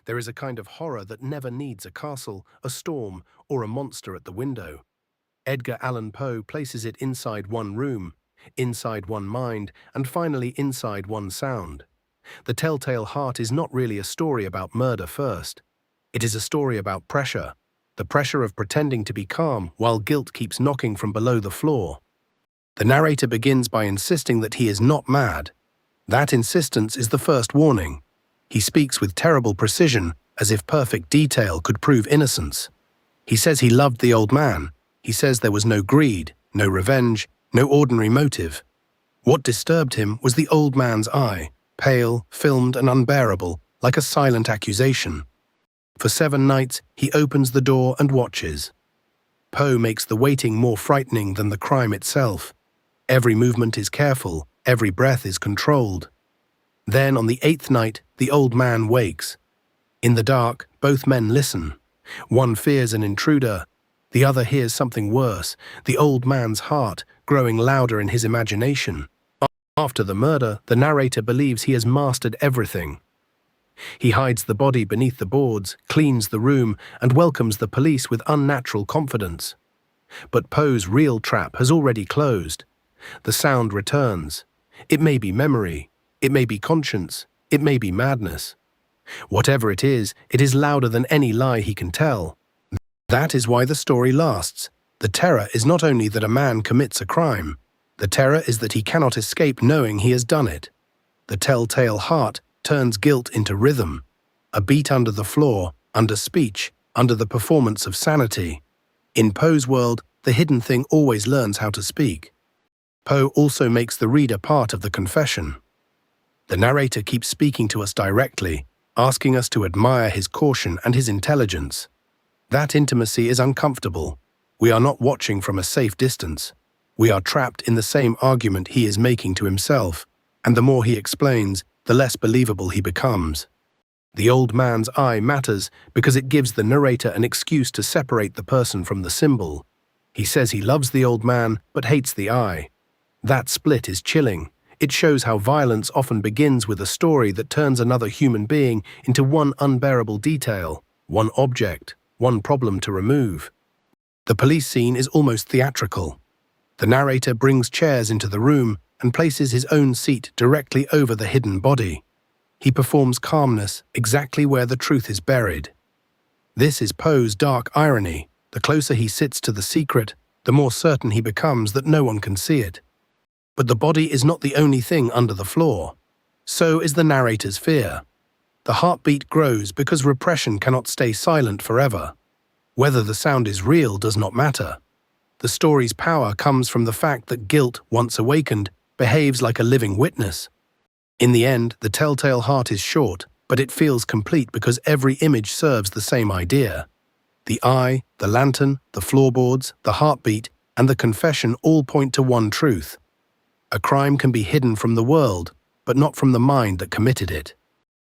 There is a kind of horror that never needs a castle, a storm, or a monster at the window. Edgar Allan Poe places it inside one room, inside one mind, and finally inside one sound. The Telltale Heart is not really a story about murder first. It is a story about pressure, the pressure of pretending to be calm while guilt keeps knocking from below the floor. The narrator begins by insisting that he is not mad. That insistence is the first warning. He speaks with terrible precision, as if perfect detail could prove innocence. He says he loved the old man. He says there was no greed, no revenge, no ordinary motive. What disturbed him was the old man's eye, pale, filmed, and unbearable, like a silent accusation. For 7 nights, he opens the door and watches. Poe makes the waiting more frightening than the crime itself. Every movement is careful, every breath is controlled. Then, on the 8th night, the old man wakes. In the dark, both men listen. One fears an intruder. The other hears something worse, the old man's heart growing louder in his imagination. After the murder, the narrator believes he has mastered everything. He hides the body beneath the boards, cleans the room, and welcomes the police with unnatural confidence. But Poe's real trap has already closed. The sound returns. It may be memory, it may be conscience, it may be madness. Whatever it is louder than any lie he can tell. That is why the story lasts. The terror is not only that a man commits a crime. The terror is that he cannot escape knowing he has done it. The Telltale Heart turns guilt into rhythm, a beat under the floor, under speech, under the performance of sanity. In Poe's world, the hidden thing always learns how to speak. Poe also makes the reader part of the confession. The narrator keeps speaking to us directly, asking us to admire his caution and his intelligence. That intimacy is uncomfortable. We are not watching from a safe distance. We are trapped in the same argument he is making to himself, and the more he explains, the less believable he becomes. The old man's eye matters because it gives the narrator an excuse to separate the person from the symbol. He says he loves the old man, but hates the eye. That split is chilling. It shows how violence often begins with a story that turns another human being into one unbearable detail, one object, one problem to remove. The police scene is almost theatrical. The narrator brings chairs into the room and places his own seat directly over the hidden body. He performs calmness exactly where the truth is buried. This is Poe's dark irony. The closer he sits to the secret, the more certain he becomes that no one can see it. But the body is not the only thing under the floor. So is the narrator's fear. The heartbeat grows because repression cannot stay silent forever. Whether the sound is real does not matter. The story's power comes from the fact that guilt, once awakened, behaves like a living witness. In the end, the Telltale Heart is short, but it feels complete because every image serves the same idea. The eye, the lantern, the floorboards, the heartbeat, and the confession all point to one truth. A crime can be hidden from the world, but not from the mind that committed it.